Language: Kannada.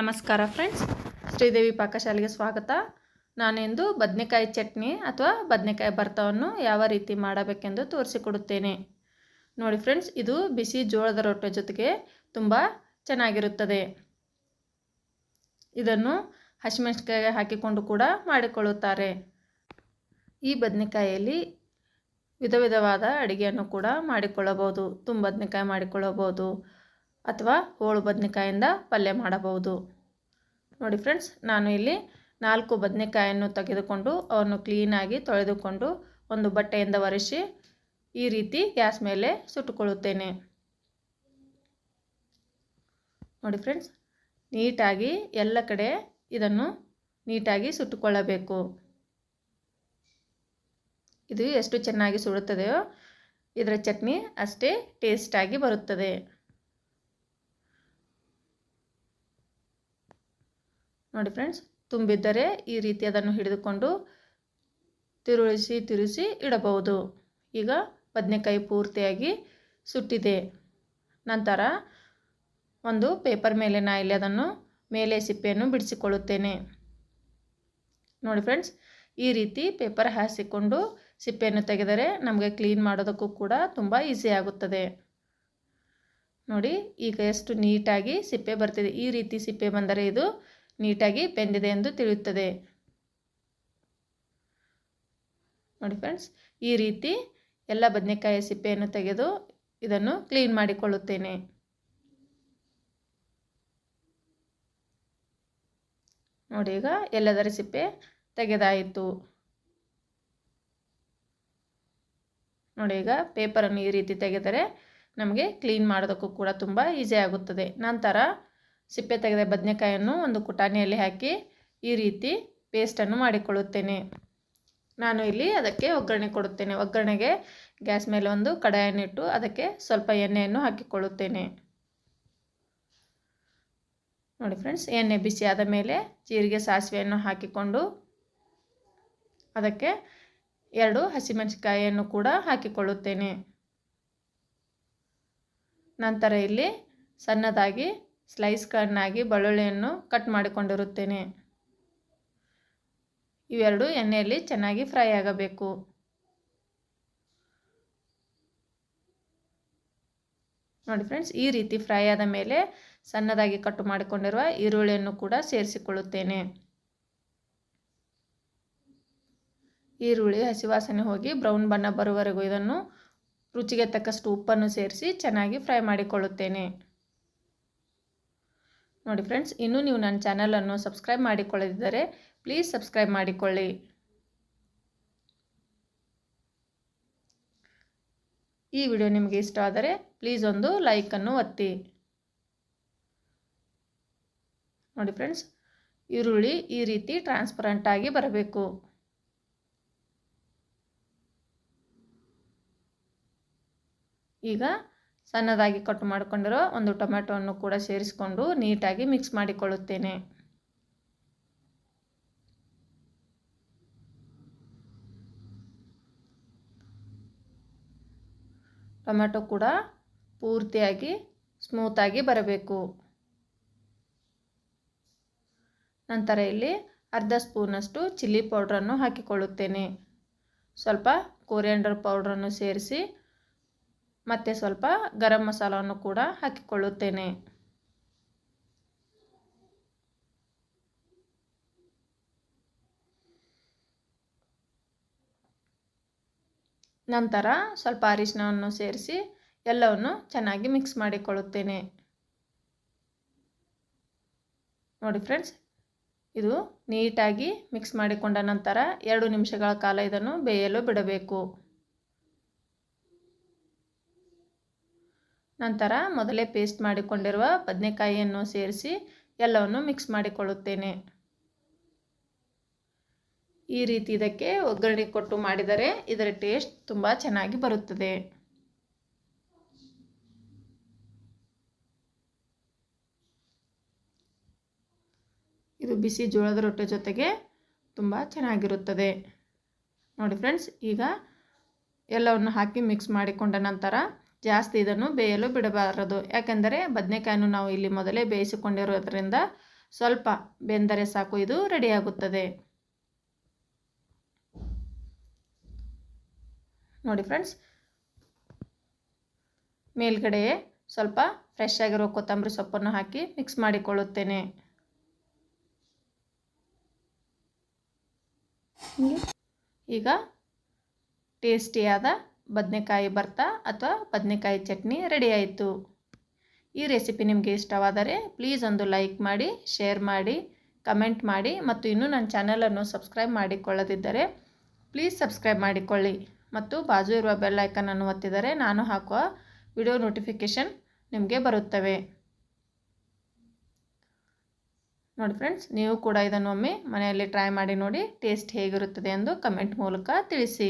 ನಮಸ್ಕಾರ ಫ್ರೆಂಡ್ಸ್, ಶ್ರೀದೇವಿ ಪಾಕಶಾಲೆಗೆ ಸ್ವಾಗತ. ನಾನಿಂದು ಬದನೆಕಾಯಿ ಚಟ್ನಿ ಅಥವಾ ಬದನೆಕಾಯಿ ಭರ್ತವನ್ನು ಯಾವ ರೀತಿ ಮಾಡಬೇಕೆಂದು ತೋರಿಸಿಕೊಡುತ್ತೇನೆ. ನೋಡಿ ಫ್ರೆಂಡ್ಸ್, ಇದು ಬಿಸಿ ಜೋಳದ ರೊಟ್ಟೆ ಜೊತೆಗೆ ತುಂಬ ಚೆನ್ನಾಗಿರುತ್ತದೆ. ಇದನ್ನು ಹಸಿಮೆಣಸಿನಕಾಯಿ ಹಾಕಿಕೊಂಡು ಕೂಡ ಮಾಡಿಕೊಳ್ಳುತ್ತಾರೆ. ಈ ಬದನೆಕಾಯಿಯಲ್ಲಿ ವಿಧ ವಿಧವಾದ ಅಡುಗೆಯನ್ನು ಕೂಡ ಮಾಡಿಕೊಳ್ಳಬಹುದು. ತುಂಬ ಬದನೆಕಾಯಿ ಮಾಡಿಕೊಳ್ಳಬಹುದು ಅಥವಾ ಹೋಳು ಬದನೆಕಾಯಿಂದ ಪಲ್ಯ ಮಾಡಬಹುದು. ನೋಡಿ ಫ್ರೆಂಡ್ಸ್, ನಾನು ಇಲ್ಲಿ 4 ಬದನೆಕಾಯನ್ನು ತೆಗೆದುಕೊಂಡು ಅವನ್ನು ಕ್ಲೀನಾಗಿ ತೊಳೆದುಕೊಂಡು ಒಂದು ಬಟ್ಟೆಯಿಂದ ಒರೆಸಿ ಈ ರೀತಿ ಗ್ಯಾಸ್ ಮೇಲೆ ಸುಟ್ಟುಕೊಳ್ಳುತ್ತೇನೆ. ನೋಡಿ ಫ್ರೆಂಡ್ಸ್, ನೀಟಾಗಿ ಎಲ್ಲ ಕಡೆ ಇದನ್ನು ನೀಟಾಗಿ ಸುಟ್ಟುಕೊಳ್ಳಬೇಕು. ಇದು ಎಷ್ಟು ಚೆನ್ನಾಗಿ ಸುಡುತ್ತದೆಯೋ ಇದರ ಚಟ್ನಿ ಅಷ್ಟೇ ಟೇಸ್ಟಾಗಿ ಬರುತ್ತದೆ. ನೋಡಿ ಫ್ರೆಂಡ್ಸ್, ತುಂಬಿದ್ದರೆ ಈ ರೀತಿ ಅದನ್ನು ಹಿಡಿದುಕೊಂಡು ತಿರುಗಿಸಿ ಇಡಬಹುದು. ಈಗ ಬದನೆಕಾಯಿ ಪೂರ್ತಿಯಾಗಿ ಸುಟ್ಟಿದೆ. ನಂತರ ಒಂದು ಪೇಪರ್ ಮೇಲೆ ಇಲ್ಲಿ ಅದನ್ನು ಮೇಲೆ ಸಿಪ್ಪೆಯನ್ನು ಬಿಡಿಸಿಕೊಳ್ಳುತ್ತೇನೆ. ನೋಡಿ ಫ್ರೆಂಡ್ಸ್, ಈ ರೀತಿ ಪೇಪರ್ ಹಾಸಿಕೊಂಡು ಸಿಪ್ಪೆಯನ್ನು ತೆಗೆದರೆ ನಮಗೆ ಕ್ಲೀನ್ ಮಾಡೋದಕ್ಕೂ ಕೂಡ ತುಂಬ ಈಸಿ ಆಗುತ್ತದೆ. ನೋಡಿ, ಈಗ ಎಷ್ಟು ನೀಟಾಗಿ ಸಿಪ್ಪೆ ಬರ್ತಿದೆ. ಈ ರೀತಿ ಸಿಪ್ಪೆ ಬಂದರೆ ಇದು ನೀಟಾಗಿ ಬೆಂದಿದೆ ಎಂದು ತಿಳಿಯುತ್ತದೆ. ನೋಡಿ ಫ್ರೆಂಡ್ಸ್, ಈ ರೀತಿ ಎಲ್ಲ ಬದನೆಕಾಯಿ ಸಿಪ್ಪೆಯನ್ನು ತೆಗೆದು ಇದನ್ನು ಕ್ಲೀನ್ ಮಾಡಿಕೊಳ್ಳುತ್ತೇನೆ. ನೋಡಿ, ಈಗ ಎಲ್ಲದರ ಸಿಪ್ಪೆ ತೆಗೆದಾಯಿತು. ನೋಡಿ, ಈಗ ಪೇಪರನ್ನು ಈ ರೀತಿ ತೆಗೆದರೆ ನಮಗೆ ಕ್ಲೀನ್ ಮಾಡೋದಕ್ಕೂ ಕೂಡ ತುಂಬ ಈಸಿ ಆಗುತ್ತದೆ. ನಂತರ ಸಿಪ್ಪೆ ತೆಗೆದ ಬದನೆಕಾಯನ್ನು ಒಂದು ಕುಟಾಣಿಯಲ್ಲಿ ಹಾಕಿ ಈ ರೀತಿ ಪೇಸ್ಟನ್ನು ಮಾಡಿಕೊಳ್ಳುತ್ತೇನೆ. ನಾನು ಇಲ್ಲಿ ಅದಕ್ಕೆ ಒಗ್ಗರಣೆ ಕೊಡುತ್ತೇನೆ. ಒಗ್ಗರಣೆಗೆ ಗ್ಯಾಸ್ ಮೇಲೆ ಒಂದು ಕಡಾಯನ್ನಿಟ್ಟು ಅದಕ್ಕೆ ಸ್ವಲ್ಪ ಎಣ್ಣೆಯನ್ನು ಹಾಕಿಕೊಳ್ಳುತ್ತೇನೆ. ನೋಡಿ ಫ್ರೆಂಡ್ಸ್, ಎಣ್ಣೆ ಬಿಸಿ ಆದ ಮೇಲೆ ಜೀರಿಗೆ ಸಾಸಿವೆಯನ್ನು ಹಾಕಿಕೊಂಡು ಅದಕ್ಕೆ 2 ಹಸಿಮೆಣಸಿನಕಾಯಿಯನ್ನು ಕೂಡ ಹಾಕಿಕೊಳ್ಳುತ್ತೇನೆ. ನಂತರ ಇಲ್ಲಿ ಸಣ್ಣದಾಗಿ ಸ್ಲೈಸ್ಗಳನ್ನಾಗಿ ಬೆಳ್ಳುಳ್ಳಿಯನ್ನು ಕಟ್ ಮಾಡಿಕೊಂಡಿರುತ್ತೇನೆ. ಇವೆರಡು ಎಣ್ಣೆಯಲ್ಲಿ ಚೆನ್ನಾಗಿ ಫ್ರೈ ಆಗಬೇಕು. ನೋಡಿ ಫ್ರೆಂಡ್ಸ್, ಈ ರೀತಿ ಫ್ರೈ ಆದ ಮೇಲೆ ಸಣ್ಣದಾಗಿ ಕಟ್ ಮಾಡಿಕೊಂಡಿರುವ ಈರುಳ್ಳಿಯನ್ನು ಕೂಡ ಸೇರಿಸಿಕೊಳ್ಳುತ್ತೇನೆ. ಈರುಳ್ಳಿ ಹಸಿ ವಾಸನೆ ಹೋಗಿ ಬ್ರೌನ್ ಬಣ್ಣ ಬರುವವರೆಗೂ ಇದನ್ನು ರುಚಿಗೆ ತಕ್ಕಷ್ಟು ಉಪ್ಪನ್ನು ಸೇರಿಸಿ ಚೆನ್ನಾಗಿ ಫ್ರೈ ಮಾಡಿಕೊಳ್ಳುತ್ತೇನೆ. ನೋಡಿ ಫ್ರೆಂಡ್ಸ್, ಇನ್ನೂ ನೀವು ನನ್ನ ಚಾನಲನ್ನು ಸಬ್ಸ್ಕ್ರೈಬ್ ಮಾಡಿಕೊಳ್ಳದಿದ್ದರೆ ಪ್ಲೀಸ್ ಸಬ್ಸ್ಕ್ರೈಬ್ ಮಾಡಿಕೊಳ್ಳಿ. ಈ ವಿಡಿಯೋ ನಿಮಗೆ ಇಷ್ಟವಾದರೆ ಪ್ಲೀಸ್ ಒಂದು ಲೈಕನ್ನು ಒತ್ತಿ. ನೋಡಿ ಫ್ರೆಂಡ್ಸ್, ಈರುಳ್ಳಿ ಈ ರೀತಿ ಟ್ರಾನ್ಸ್ಪರೆಂಟ್ ಆಗಿ ಬರಬೇಕು. ಈಗ ಸಣ್ಣದಾಗಿ ಕಟ್ ಮಾಡಿಕೊಂಡಿರೋ ಒಂದು ಟೊಮೆಟೊವನ್ನು ಕೂಡ ಸೇರಿಸಿಕೊಂಡು ನೀಟಾಗಿ ಮಿಕ್ಸ್ ಮಾಡಿಕೊಳ್ಳುತ್ತೇನೆ. ಟೊಮೆಟೊ ಕೂಡ ಪೂರ್ತಿಯಾಗಿ ಸ್ಮೂತಾಗಿ ಬರಬೇಕು. ನಂತರ ಇಲ್ಲಿ ಅರ್ಧ ಸ್ಪೂನಷ್ಟು ಚಿಲ್ಲಿ ಪೌಡ್ರನ್ನು ಹಾಕಿಕೊಳ್ಳುತ್ತೇನೆ. ಸ್ವಲ್ಪ ಕೊರಿಯಾಂಡರ್ ಪೌಡ್ರನ್ನು ಸೇರಿಸಿ ಮತ್ತು ಸ್ವಲ್ಪ ಗರಂ ಮಸಾಲವನ್ನು ಕೂಡ ಹಾಕಿಕೊಳ್ಳುತ್ತೇನೆ. ನಂತರ ಸ್ವಲ್ಪ ಅರಿಶಿನವನ್ನು ಸೇರಿಸಿ ಎಲ್ಲವನ್ನು ಚೆನ್ನಾಗಿ ಮಿಕ್ಸ್ ಮಾಡಿಕೊಳ್ಳುತ್ತೇನೆ. ನೋಡಿ ಫ್ರೆಂಡ್ಸ್, ಇದು ನೀಟಾಗಿ ಮಿಕ್ಸ್ ಮಾಡಿಕೊಂಡ ನಂತರ 2 ನಿಮಿಷಗಳ ಕಾಲ ಇದನ್ನು ಬೇಯಲು ಬಿಡಬೇಕು. ನಂತರ ಮೊದಲೇ ಪೇಸ್ಟ್ ಮಾಡಿಕೊಂಡಿರುವ ಬದನೆಕಾಯಿಯನ್ನು ಸೇರಿಸಿ ಎಲ್ಲವನ್ನು ಮಿಕ್ಸ್ ಮಾಡಿಕೊಳ್ಳುತ್ತೇನೆ. ಈ ರೀತಿ ಇದಕ್ಕೆ ಒಗ್ಗರಣೆ ಕೊಟ್ಟು ಮಾಡಿದರೆ ಇದರ ಟೇಸ್ಟ್ ತುಂಬ ಚೆನ್ನಾಗಿ ಬರುತ್ತದೆ. ಇದು ಬಿಸಿ ಜೋಳದ ರೊಟ್ಟೆ ಜೊತೆಗೆ ತುಂಬ ಚೆನ್ನಾಗಿರುತ್ತದೆ. ನೋಡಿ ಫ್ರೆಂಡ್ಸ್, ಈಗ ಎಲ್ಲವನ್ನು ಹಾಕಿ ಮಿಕ್ಸ್ ಮಾಡಿಕೊಂಡ ನಂತರ ಜಾಸ್ತಿ ಇದನ್ನು ಬೇಯಲು ಬಿಡಬಾರದು. ಯಾಕೆಂದರೆ ಬದನೆಕಾಯನ್ನು ನಾವು ಇಲ್ಲಿ ಮೊದಲೇ ಬೇಯಿಸಿಕೊಂಡಿರೋದ್ರಿಂದ ಸ್ವಲ್ಪ ಬೆಂದರೆ ಸಾಕು, ಇದು ರೆಡಿಯಾಗುತ್ತದೆ. ನೋಡಿ ಫ್ರೆಂಡ್ಸ್, ಮೇಲ್ಗಡೆ ಸ್ವಲ್ಪ ಫ್ರೆಶ್ ಆಗಿರೋ ಕೊತ್ತಂಬರಿ ಸೊಪ್ಪನ್ನು ಹಾಕಿ ಮಿಕ್ಸ್ ಮಾಡಿಕೊಳ್ಳುತ್ತೇನೆ. ಈಗ ಟೇಸ್ಟಿಯಾದ ಬದನೆಕಾಯಿ ಭರ್ತಾ ಅಥವಾ ಬದನೆಕಾಯಿ ಚಟ್ನಿ ರೆಡಿ ಆಯಿತು. ಈ ರೆಸಿಪಿ ನಿಮಗೆ ಇಷ್ಟವಾದರೆ ಪ್ಲೀಸ್ ಒಂದು ಲೈಕ್ ಮಾಡಿ, ಶೇರ್ ಮಾಡಿ, ಕಮೆಂಟ್ ಮಾಡಿ ಮತ್ತು ಇನ್ನೂ ನನ್ನ ಚಾನಲನ್ನು ಸಬ್ಸ್ಕ್ರೈಬ್ ಮಾಡಿಕೊಳ್ಳದಿದ್ದರೆ ಪ್ಲೀಸ್ ಸಬ್ಸ್ಕ್ರೈಬ್ ಮಾಡಿಕೊಳ್ಳಿ ಮತ್ತು ಬಾಜು ಇರುವ ಬೆಲ್ ಐಕನನ್ನು ಒತ್ತಿದರೆ ನಾನು ಹಾಕುವ ವಿಡಿಯೋ ನೋಟಿಫಿಕೇಷನ್ ನಿಮಗೆ ಬರುತ್ತವೆ. ನೋಡಿ ಫ್ರೆಂಡ್ಸ್, ನೀವು ಕೂಡ ಇದನ್ನು ಒಮ್ಮೆ ಮನೆಯಲ್ಲಿ ಟ್ರೈ ಮಾಡಿ ನೋಡಿ, ಟೇಸ್ಟ್ ಹೇಗಿರುತ್ತದೆ ಎಂದು ಕಮೆಂಟ್ ಮೂಲಕ ತಿಳಿಸಿ.